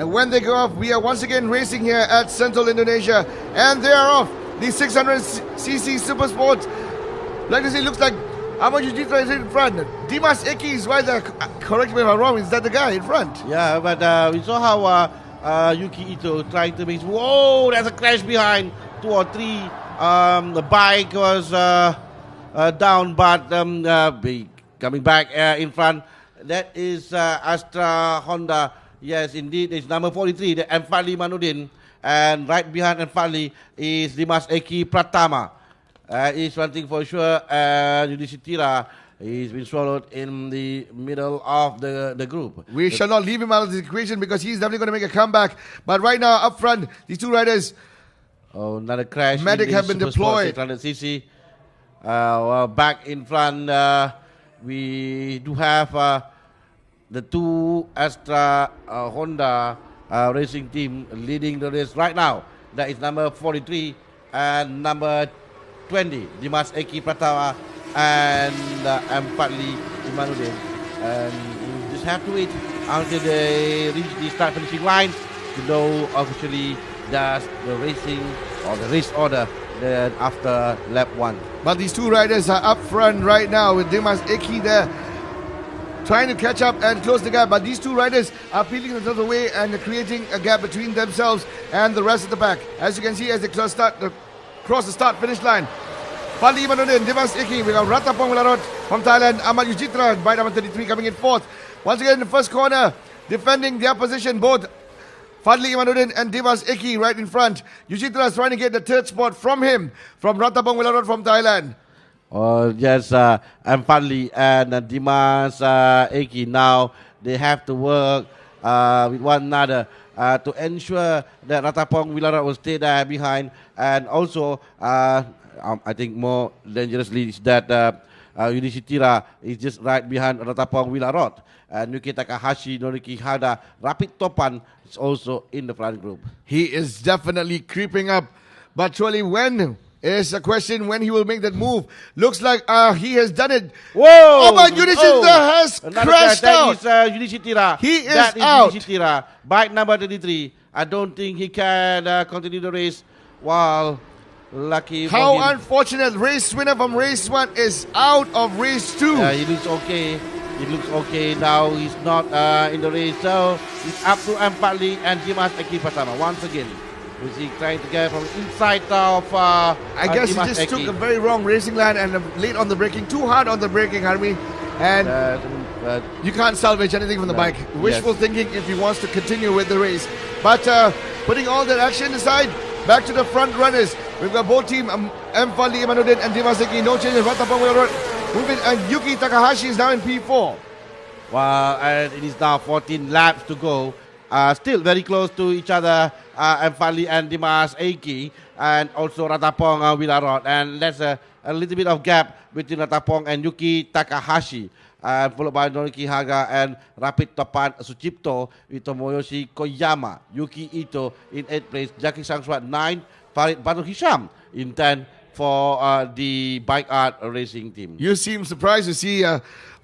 when they go off. We are once again racing here at Central Indonesia, and they are off. The 600cc Super Sport. Like I say, looks like Ahmad Yujitra is in front. Dimas Eki is right there. Correct me if I'm wrong. Is that the guy in front? Yeah, but we saw how Yuki Ito trying to make. Whoa, there's a crash behind 2 or 3. The bike was down, but coming back in front. That is Astra Honda. Yes, indeed, it's number 43, the Fadli Manudin. And right behind Fadli is Dimas Eki Pratama. Is one thing for sure. Yudhishthira, he's been swallowed in the middle of the group. We shall not leave him out of the equation because he's definitely going to make a comeback. But right now, up front, these two riders. Oh, another crash. Medic have been deployed. 600cc. Well, back in front, we do have the two Astra Honda racing team leading the race right now. That is number 43 and number 20, Dimas Eki Pratama and Fadli Imanuddin. And we just have to wait until they reach the start finishing line to know officially the racing or the race order then after lap 1. But these two riders are up front right now with Dimas Eki there trying to catch up and close the gap. But these two riders are peeling themselves away and creating a gap between themselves and the rest of the pack. As you can see, as they cross the start-finish line. Fadli Imanuddin, Dimas Eki, we got Ratapong Wilarot from Thailand, Ahmad Yujitra, bike number 33 coming in fourth. Once again in the first corner, defending their position, both Fadli Imanuddin and Dimas Eki right in front. Yujitra is trying to get the third spot from him, from Ratapong Wilarot from Thailand. Yes, and Fadli and Dimas Eki now, they have to work with one another to ensure that Ratapong Wilarot will stay there behind. And also, I think more dangerously is that Yudhishthira is just right behind Ratapong Wilarot. And Yuki Takahashi, Noriki Hada, Rapid Topan is also in the front group. He is definitely creeping up. But surely when is a question when he will make that move. Looks like he has done it. Whoa! Oh, but Yudhishthira has crashed out. That is Yudhishthira. He is that is out. Yudhishthira. Bike number 33. I don't think he can continue the race while lucky for him. How unfortunate. Race winner from race 1 is out of race 2. He looks okay. It looks okay now. He's not in the race. So it's up to Fadli and Dimas Eki Pratama once again. Was he trying to get from inside of I guess Dimas he just Eki. took a very wrong racing line and late on the braking. Too hard on the braking, Harmi. And you can't salvage anything from the bike. Wishful thinking if he wants to continue with the race. But putting all that action aside, back to the front runners. We've got both team Fadli Imanuddin and Dimas Eki. No changes. Ratapong Wilarot moving, and Yuki Takahashi is now in P4. Wow, and it is now 14 laps to go. Still very close to each other, Fadli and Dimas Eki, and also Ratapong Wilarot. And that's a little bit of gap between Ratapong and Yuki Takahashi. Followed by Noriki Haga and Rapid Topan Suchipto with Tomoyoshi Koyama. Yuki Ito in 8th place, Jackie Sangswat 9, Farid Banu Hisham in 10 for the Bike Art Racing team. You seem surprised to see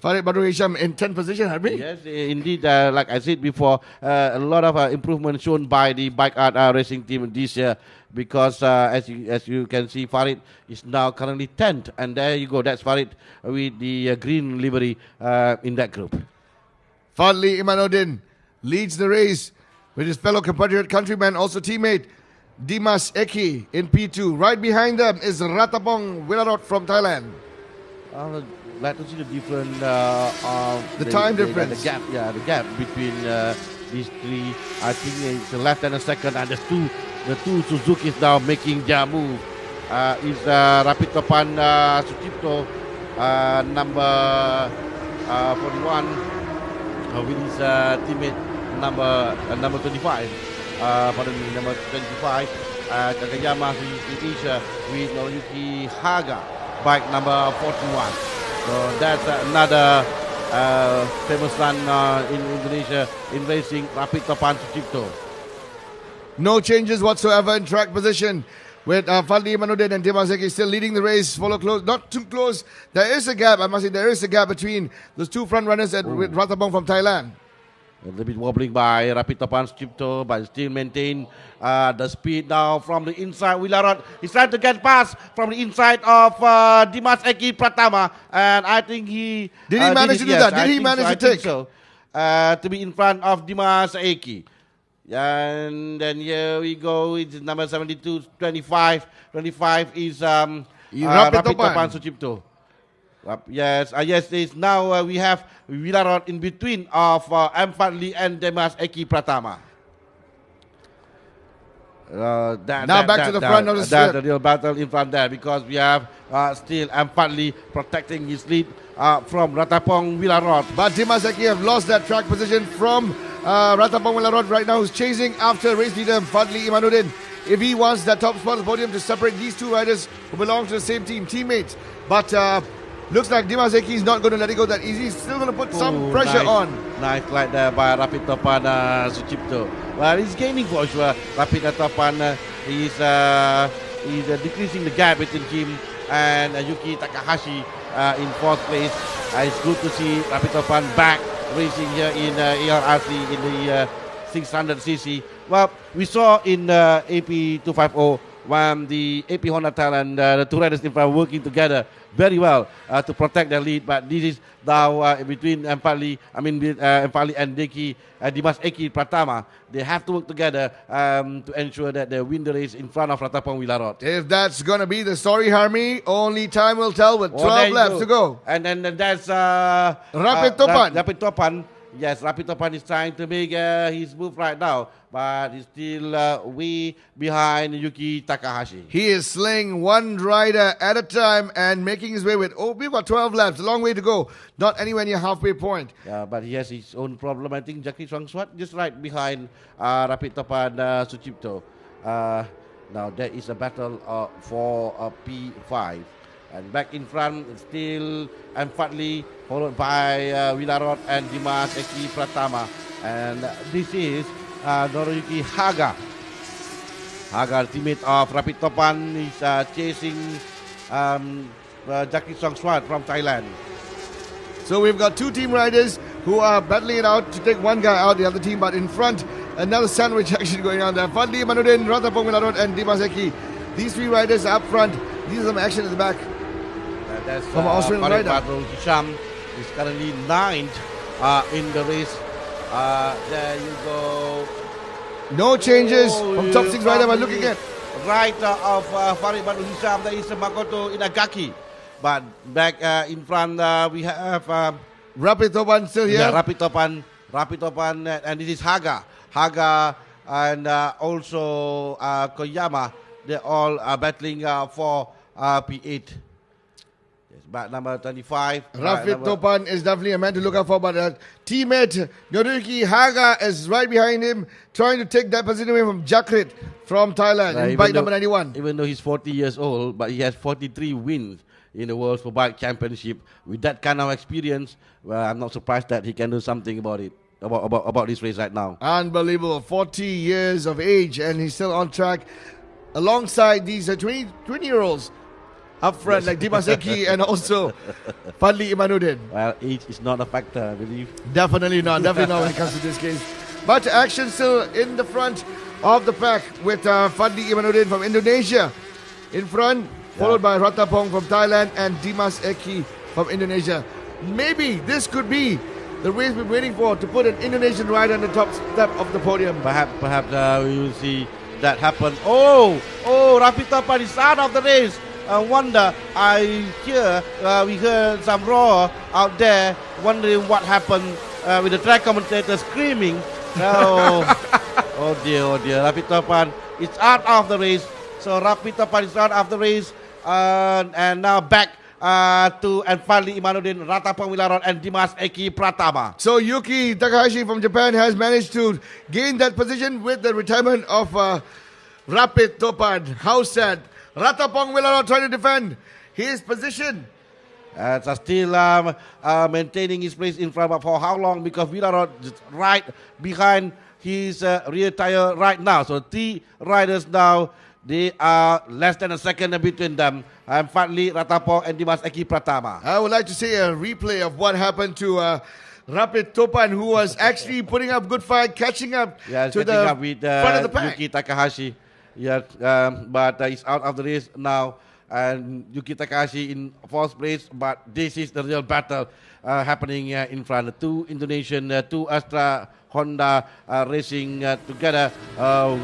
Farid Banu Hisham in 10th position, Harbi? Yes, indeed. Like I said before, a lot of improvement shown by the Bike Art Racing team this year because as you can see, Farid is now currently 10th. And there you go. That's Farid with the green livery in that group. Fadli Imanuddin leads the race with his fellow compatriot countryman, also teammate Dimas Eki in P2. Right behind them is Ratapong Wilarot from Thailand. I'd like to see the different the time difference. The gap between these three. I think it's a left and a second, and the two Suzuki's now making their move. Is Rapid Topan Suchipto number 41 with his teammate number 25. Number 25, Takayama Asia with Noriyuki Haga, bike number 41. So that's another famous run in Indonesia in racing, Rapid Topan Suchipto. No changes whatsoever in track position with Fadli Imanuddin and Dimas Eki still leading the race. Follow close, not too close. There is a gap, I must say, there is a gap between those two front runners with Ratapong from Thailand. A little bit wobbling by Rapitopan Sucipto, but still maintain the speed now from the inside. Wilarot is trying to get past from the inside of Dimas Eki Pratama, and I think he Did he manage to do that? Did he manage to take? So, to be in front of Dimas Eki. And then here we go. It's number 72, 25. 25 is Rapitopan Sucipto. Yes, yes. Now we have Wilarot in between of M. Fadli and Dimas Eki Pratama. Back to the front of the strip. That's the real battle in front there, because we have still M. Fadli protecting his lead from Ratapong Wilarot. But Dimas Eki have lost that track position from Ratapong Wilarot right now, who's chasing after race leader Fadli Imanuddin. If he wants that top spot on the podium to separate these two riders who belong to the same team, teammates. But looks like Dimas Eki is not going to let it go that easy. He's still going to put some pressure on. Nice glide there by Rapitopan Sucipto. Well, he's gaining for sure. Rapitopan is decreasing the gap between him and Yuki Takahashi in fourth place. It's good to see Rapitopan back racing here in ARRC in the 600cc. Well, we saw in AP 250 when the AP Honda Thailand, the two riders in front working together very well to protect their lead. But this is now between Empali and Dimas Eki Pratama. They have to work together to ensure that they win the race in front of Ratapong Wilarot. If that's going to be the story, Harmy, only time will tell with 12 laps to go. And then that's Rapitopan. Rapitopan. Yes, Rapitopan is trying to make his move right now, but he's still way behind Yuki Takahashi. He is slaying one rider at a time and making his way with, we've got 12 laps, a long way to go. Not anywhere near halfway point. Yeah, but he has his own problem. I think Jackie Swangswat just right behind Rapitopan Sucipto. Now there is a battle for P5. And back in front, still M. Fadli, followed by Wilarot and Dimas Eki Pratama. And this is Noriyuki Haga. Haga, teammate of Rapitopan, is chasing Jackie Songswat from Thailand. So we've got two team riders who are battling it out to take one guy out, the other team, but in front, another sandwich action going on there. Fadli Imanuddin, Ratapong Wilarot and Dimas Eki. These three riders are up front. These are some action at the back. That's from Australian rider. Hisham is currently 9th in the race. There you go. No changes from top 6 rider by looking at. Rider of Farid Badul Hisham, there is Makoto Inagaki. But back in front we have Rapitopan still here. Yeah, Rapitopan, and this is Haga. Haga and also Koyama. They're all battling for P8. Back number 25. Rapitopan is definitely a man to look out for, but teammate Noriyuki Haga is right behind him, trying to take that position away from Jakrit from Thailand in bike number 91. Even though he's 40 years old, but he has 43 wins in the World Superbike Championship. With that kind of experience, well, I'm not surprised that he can do something about it, about this race right now. Unbelievable. 40 years of age, and he's still on track alongside these 20-year-olds. Up front, like Dimas Eki and also Fadli Imanuddin. Well, age is not a factor, I believe. Definitely not when it comes to this case. But action still in the front of the pack with Fadli Imanuddin from Indonesia in front, followed by Ratapong from Thailand and Dimas Eki from Indonesia. Maybe this could be the race we're waiting for, to put an Indonesian rider on the top step of the podium. Perhaps we will see that happen. Rapitopan is out of the race. Wonder, we heard some roar out there, wondering what happened with the track commentator screaming. Oh dear, Rapitopan is out of the race. So Rapitopan is out of the race, and now back to Fadli Imanuddin, Ratapong Wilarot and Dimas Eki Pratama. So Yuki Takahashi from Japan has managed to gain that position with the retirement of Rapitopan. How sad. Ratapong Wilarot trying to defend his position. Still maintaining his place in front, but for how long? Because Wilarot is right behind his rear tire right now. So 3 riders now, they are less than a second between them. Fadli, Ratapong and Dimas Eki Pratama. I would like to see a replay of what happened to Rapid Topan, who was actually putting up good fight, catching up Yeah, to catching the up with front of the pack. Yuki Takahashi. Yeah, but he's out of the race now. And Yuki Takahashi in fourth place. But this is the real battle happening in front. Two Indonesian, two Astra Honda racing together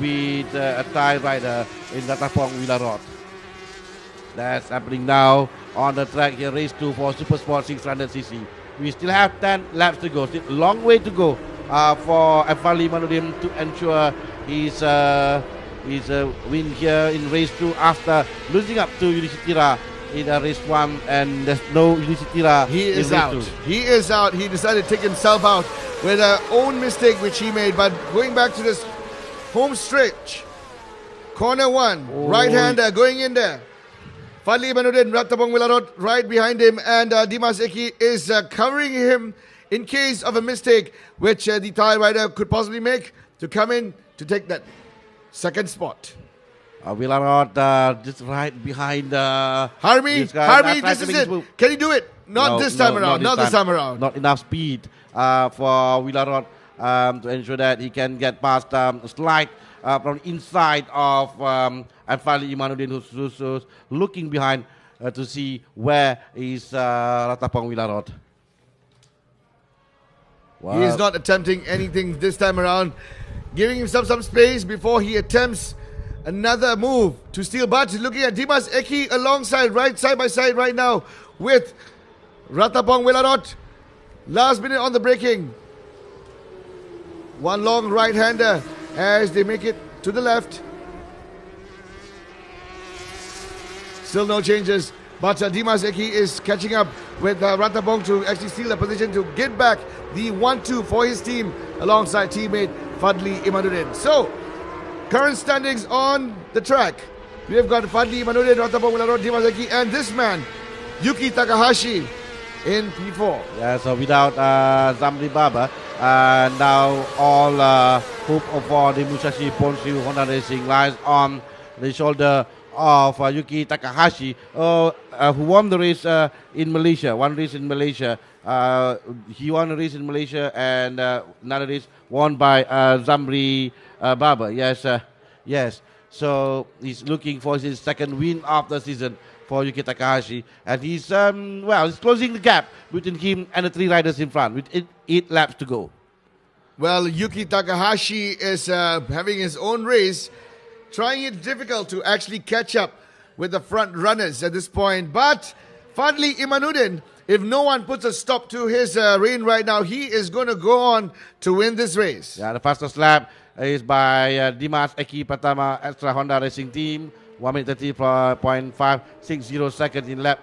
with a Thai rider in Ratapong Wilarot. That's happening now on the track here, race 2 for Super Sport 600cc. We still have 10 laps to go. Still a long way to go for Afali Imanuddin to ensure his win here in race 2 after losing up to Yudhishthira in race 1, and there's no Yudhishthira. He is out. He is out. He decided to take himself out with an own mistake which he made. But going back to this home stretch, corner 1, right-hander going in there. Fadli Imanuddin, Ratapong Wilarot right behind him, and Dimas Eki is covering him in case of a mistake which the Thai rider could possibly make to come in to take that second spot. Wilarot just right behind Harmy, this is it. Can he do it? Not this time around. Not this time around. Not enough speed for Wilarot to ensure that he can get past slide from the inside of Afali Imanuddin, who's looking behind to see where is Ratapong Wilarot. Wow. He is not attempting anything this time around, giving himself some space before he attempts another move to steal. But looking at Dimas Eki alongside, right side by side right now with Ratapong Wilarot. Last minute on the braking. One long right-hander as they make it to the left. Still no changes, but Dimas Eki is catching up with Ratapong to actually steal a position to get back the 1-2 for his team alongside teammate Fadli Imanuddin. So, current standings on the track. We have got Fadli Imanuddin, Ratapong Wilarot, Dimas Eki, and this man, Yuki Takahashi, in P4. Yeah, so without Zamri Baba, now all hope for the Musashi Ponshu Honda Racing lies on the shoulder of Yuki Takahashi, who won the race in Malaysia. One race in Malaysia. He won a race in Malaysia, and another race won by Zamri Baba. Yes. So he's looking for his second win of the season for Yuki Takahashi, and he's he's closing the gap between him and the three riders in front with 8 laps to go. Well, Yuki Takahashi is having his own race, trying it difficult to actually catch up with the front runners at this point. But Fadli Imanuddin, if no one puts a stop to his reign right now, he is going to go on to win this race. Yeah, the fastest lap is by Dimas Eki Pratama Astra Honda Racing Team. 1 minute 30.560 seconds in lap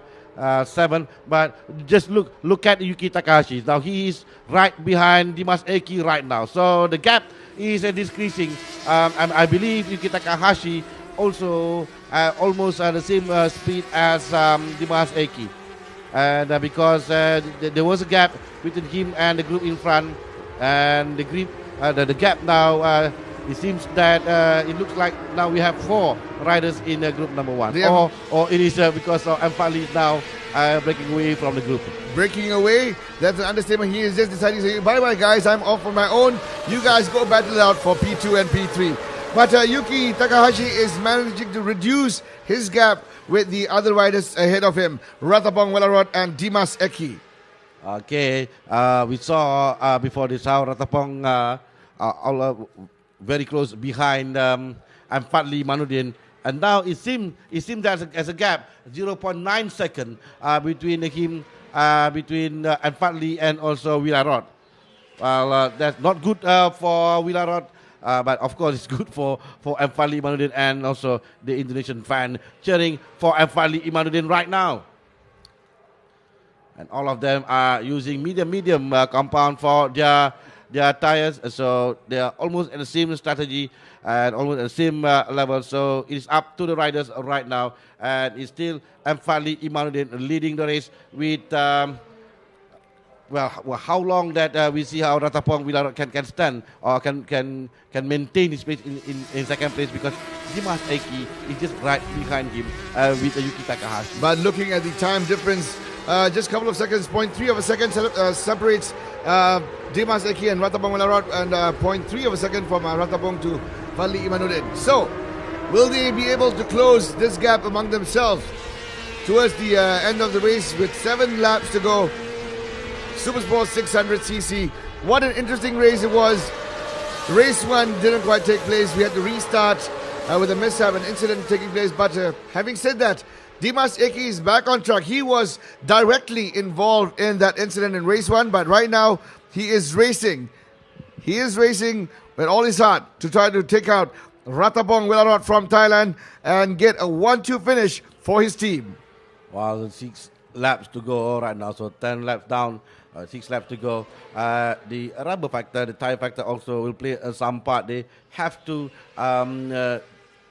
7. But just look at Yuki Takahashi. Now he is right behind Dimas Eki right now. So the gap is decreasing. And I believe Yuki Takahashi also almost at the same speed as Dimas Eki. And because there was a gap between him and the group in front, and the gap now, it seems that it looks like now we have 4 riders in group number 1. Or it is because Amfali is now breaking away from the group. Breaking away? That's an understatement. He is just deciding to say, bye-bye guys, I'm off on my own. You guys go battle it out for P2 and P3. But Yuki Takahashi is managing to reduce his gap with the other riders ahead of him, Ratapong Wilarot and Dimas Eki. Okay, we saw before this how Ratapong very close behind Fadli Imanuddin, and now it seems as a gap 0.9 second between him between Fadli and also Wilarot. Well, that's not good for Wilarot, but of course it's good for Fadli Imanuddin and also the Indonesian fan cheering for Fadli Imanuddin right now. And all of them are using medium compound for their tires, so they are almost at the same strategy and almost at the same level. So it is up to the riders right now, and it's still Fadli Imanuddin leading the race with how long that we see how Ratapong Wilarot can stand or can maintain his place in second place, because Dimas Eki is just right behind him with Yuki Takahashi. But looking at the time difference, just a couple of seconds, 0.3 of a second separates Dimas Eki and Ratapong Wilarot, and 0.3 of a second from Ratapong to Fadli Imanuddin. So, will they be able to close this gap among themselves towards the end of the race with 7 laps to go? Supersport 600cc. What an interesting race it was. Race 1 didn't quite take place. We had to restart with a mishap, an incident taking place. But having said that, Dimas Eki is back on track. He was directly involved in that incident in race 1, but right now he is racing. He is racing with all his heart to try to take out Ratapong Wilarot from Thailand and get a 1-2 finish for his team. Well, 6 laps to go right now, so 10 laps down, 6 laps to go. The rubber factor, the tire factor also will play some part. They have to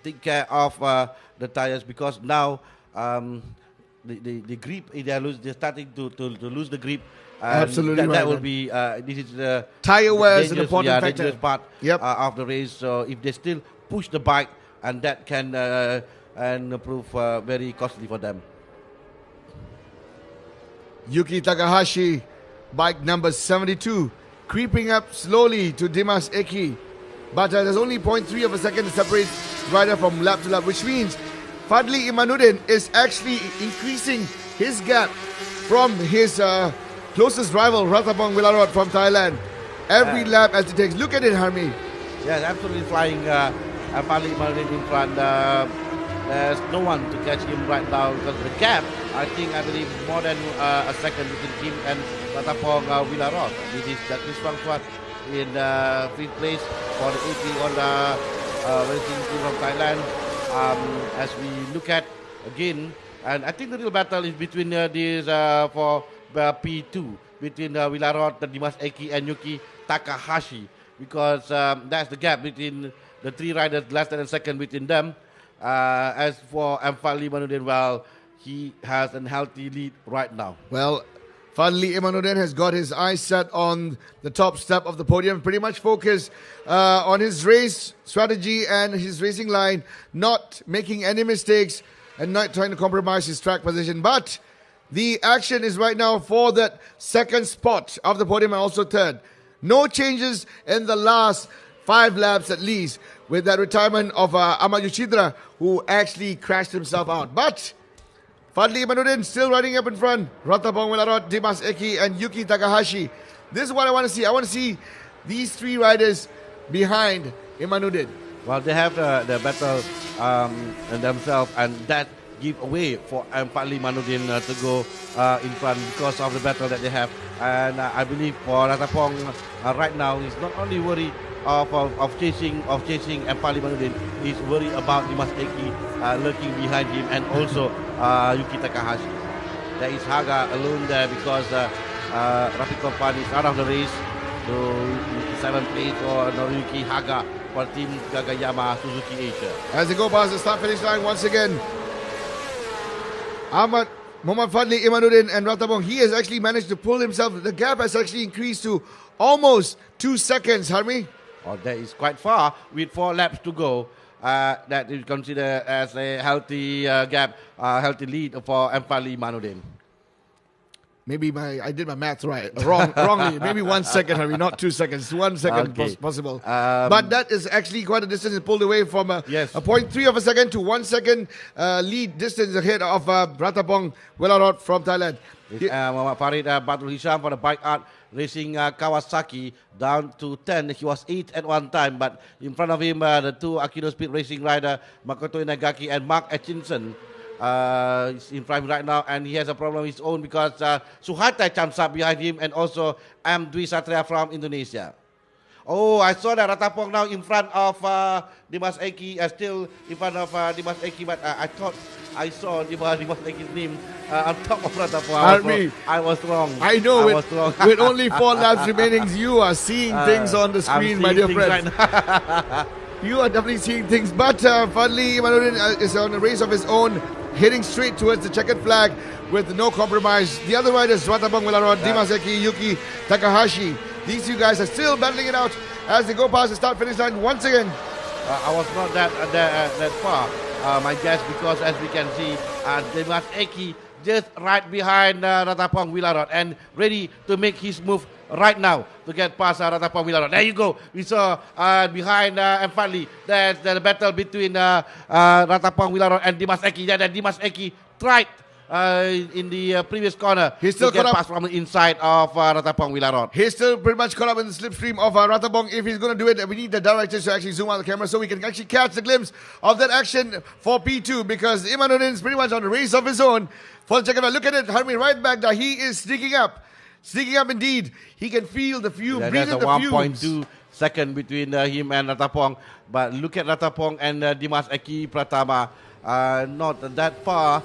take care of the tires because now the grip, they're starting to lose the grip. Absolutely that, right, that will man. be this is the Tire wear is an dangerous- important yeah, factor. dangerous part Yep. of the race. So if they still push the bike, and that can and prove very costly for them. Yuki Takahashi, bike number 72, creeping up slowly to Dimas Eki. But there's only 0.3 of a second to separate rider from lap to lap, which means Fadli Imanuddin is actually increasing his gap from his closest rival, Ratapong Wilarot from Thailand. Every lap as it takes. Look at it, Harmi. Yes, absolutely flying. Fadli Imanuddin in front. There's no one to catch him right now because the gap, I believe, more than a second between him and Ratapong Wilarot. This is Chris Wangsuat in fifth place for the AP Honda racing team from Thailand. As we look at again, and I think the real battle is between these for P2 between Wilarot, Dimas Eki, and Yuki Takahashi, because that's the gap between the 3 riders, less than a second between them. As for Fadli Imanuddin, well, he has a healthy lead right now. Well, Fadli Imanuddin has got his eyes set on the top step of the podium, pretty much focused on his race strategy and his racing line, not making any mistakes and not trying to compromise his track position. But the action is right now for that second spot of the podium and also third. No changes in the last 5 laps at least, with that retirement of Ahmad Yuchidra, who actually crashed himself out. But Fadli Imanuddin still riding up in front. Ratapong Wilarot, Dimas Eki, and Yuki Takahashi. This is what I want to see. I want to see these 3 riders behind Imanuddin. Well, they have the battle in themselves, and that give away for Fadli Imanuddin to go in front because of the battle that they have. And I believe for Ratapong right now, he's not only worried of chasing Fadli Imanuddin, he's worried about Dimas Eki lurking behind him, and also Yuki Takahashi. There is Haga alone there because Rafiq Topan is out of the race. So 7th place for Noriyuki Haga for Team Gagayama Suzuki Asia. As they go past the start finish line once again, Muhammad Fadli Imanuddin and Ratapong, he has actually managed to pull himself. The gap has actually increased to almost 2 seconds, Harmi. Oh, that is quite far with 4 laps to go. That is considered as a healthy gap, healthy lead for Fadli Imanuddin. Maybe I did my math wrongly. Maybe 1 second, Harry, not 2 seconds. 1 second Okay. possible. But that is actually quite a distance. It pulled away from a 0.3 of a second to 1 second lead distance ahead of Ratapong Wilarot from Thailand. Muhammad Farid Badrul Hisham for the Bike Art Racing Kawasaki down to 10. He was 8 at one time, but in front of him the 2 Akido Speed Racing rider Makoto Inagaki and Mark Atkinson is in front right now, and he has a problem of his own because Suhatai jumps up behind him, and also Dwi Satria from Indonesia. Oh, I saw that Ratapong now in front of Dimas Eki, still in front of Dimas Eki, but I thought I saw Dimas Eki's name on top of Ratapong. I was wrong. I know, I was wrong. with only 4 laps remaining, you are seeing things on the screen, my dear friends. Right You are definitely seeing things, but Fadli Imanuddin is on a race of his own, heading straight towards the checkered flag with no compromise. The other riders, Ratapong Wilarot, Dimas Eki, Yuki Takahashi, these 2 guys are still battling it out as they go past the start-finish line once again. I was not that far, my guess, because as we can see, Dimas Eki just right behind Ratapong Wilarot and ready to make his move right now to get past Ratapong Wilarot. There you go. We saw behind Empatli, there's the battle between Ratapong Wilarot and Dimas Eki. Yeah, then Dimas Eki tried in the previous corner He's still to get caught up. past from the inside of Ratapong Wilarot. He's still pretty much caught up in the slipstream of Ratapong. If he's going to do it, we need the directors to actually zoom out the camera so we can actually catch the glimpse of that action for P2, because Imanuddin is pretty much on a race of his own. For the look at it, Harmi right back there. He is sneaking up. Sneaking up indeed. He can feel the fume, Yeah, breathe there's in a the 1.2 fumes. second between him and Ratapong. But look at Ratapong and Dimas Eki Pratama. Not that far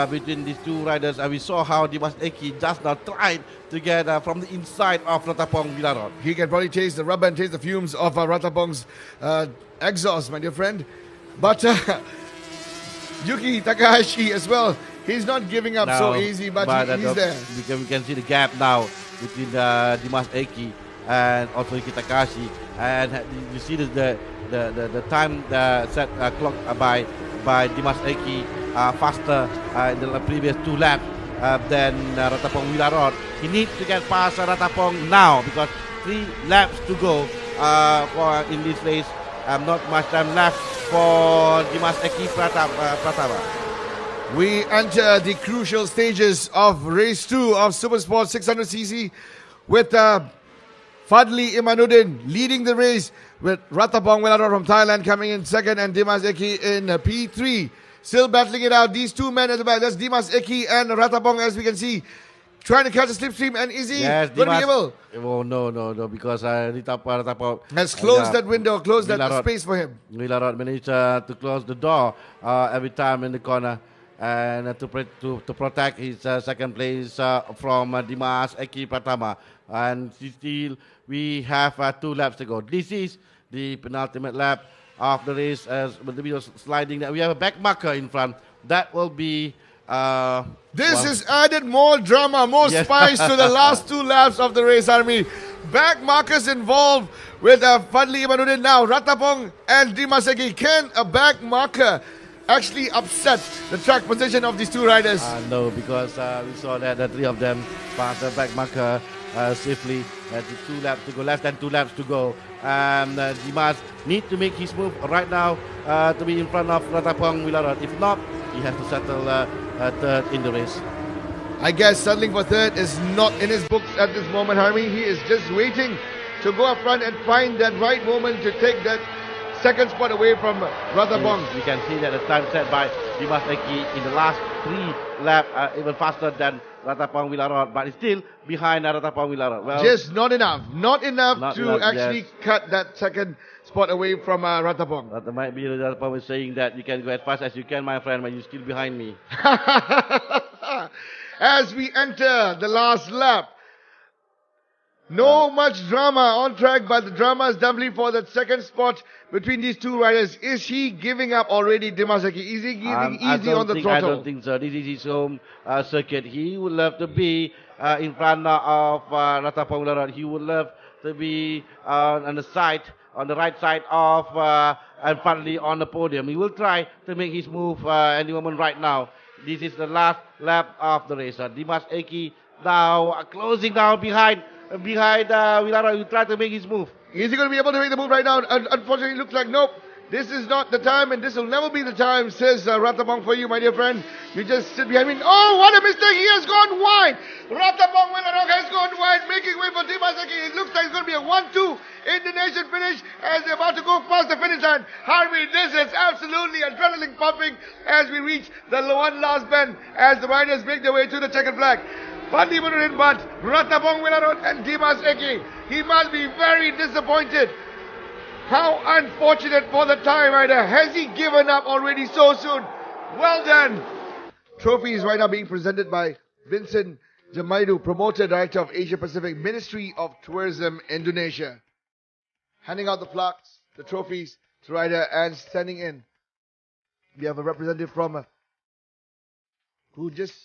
between these two riders. We saw how Dimas Eki just now tried to get from the inside of Ratapong Wilarot. He can probably taste the rubber and taste the fumes of Ratapong's exhaust, my dear friend. But Yuki Takahashi as well. He's not giving up so easy, but he's there. We can see the gap now between Dimas Eki and also Yuki Takahashi. And you see the time set clock by Dimas Eki faster in the previous 2 laps than Ratapong Wilarot. He needs to get past Ratapong now because 3 laps to go in this race. Not much time left for Dimas Eki Pratama. We enter the crucial stages of race 2 of Supersport 600cc with Fadli Imanuddin leading the race, with Ratapong Wilarot from Thailand coming in second and Dimas Eki in P3. Still battling it out. These two men at the back. That's Dimas Eki and Ratapong, as we can see, trying to catch a slipstream. And is he going to be able? Oh, no, because Ratapong has closed that window, closed that space for him. Wilarot managed to close the door every time in the corner. And to protect his second place from Dimas Eki Pratama. And still, we have 2 laps to go. This is the penultimate lap of the race. As the video sliding, we have a back marker in front. That will be. This is added more drama, more spice to the last 2 laps of the race, Army. Back markers involved with Fadli Imanuddin now. Ratapong and Dimas Eki. Can a back marker actually upset the track position of these 2 riders? No, because we saw that the 3 of them passed the back marker safely. 2 laps to go, less than 2 laps to go. Dimas need to make his move right now to be in front of Ratapong Wilarot. If not, he has to settle third in the race. I guess settling for third is not in his books at this moment, Harmy. He is just waiting to go up front and find that right moment to take that second spot away from Ratapong. We can see that the time set by Dimas Eki in the last 3 laps even faster than Ratapong Wilarot, but it's still behind Ratapong Wilarot. Well, just not enough to actually cut that second spot away from Ratapong. That might be Ratapong is saying that you can go as fast as you can, my friend, but you're still behind me. As we enter the last lap, no much drama on track, but the drama is definitely for that second spot between these 2 riders. Is he giving up already, Dimas Eki? Is he giving easy on the throttle? I don't think so. This is his home circuit. He would love to be in front of Ratapong Wilarot. He would love to be on the side, on the right side of and finally on the podium. He will try to make his move any moment right now. This is the last lap of the race. Dimas Eki now closing down behind Wilarot. He will try to make his move. Is he going to be able to make the move right now? Unfortunately, it looks like nope. This is not the time, and this will never be the time, says Ratapong for you, my dear friend. You just sit behind me. Oh, what a mistake! He has gone wide. Ratapong Wilarot has gone wide, making way for Dimas Eki. It looks like it's going to be a 1-2 Indonesian finish as they're about to go past the finish line. Harvey, this is absolutely adrenaline pumping as we reach the one last bend as the riders make their way to the checkered flag. Fadli Imanuddin, but Ratapong Wilarot and Dimas Eki. He must be very disappointed. How unfortunate for the Thai rider. Has he given up already so soon? Well done. Trophy is right now being presented by Vincent Jamaidu, Promoter Director of Asia Pacific, Ministry of Tourism, Indonesia. Handing out the plaques, the trophies to rider, and standing in. We have a representative from who just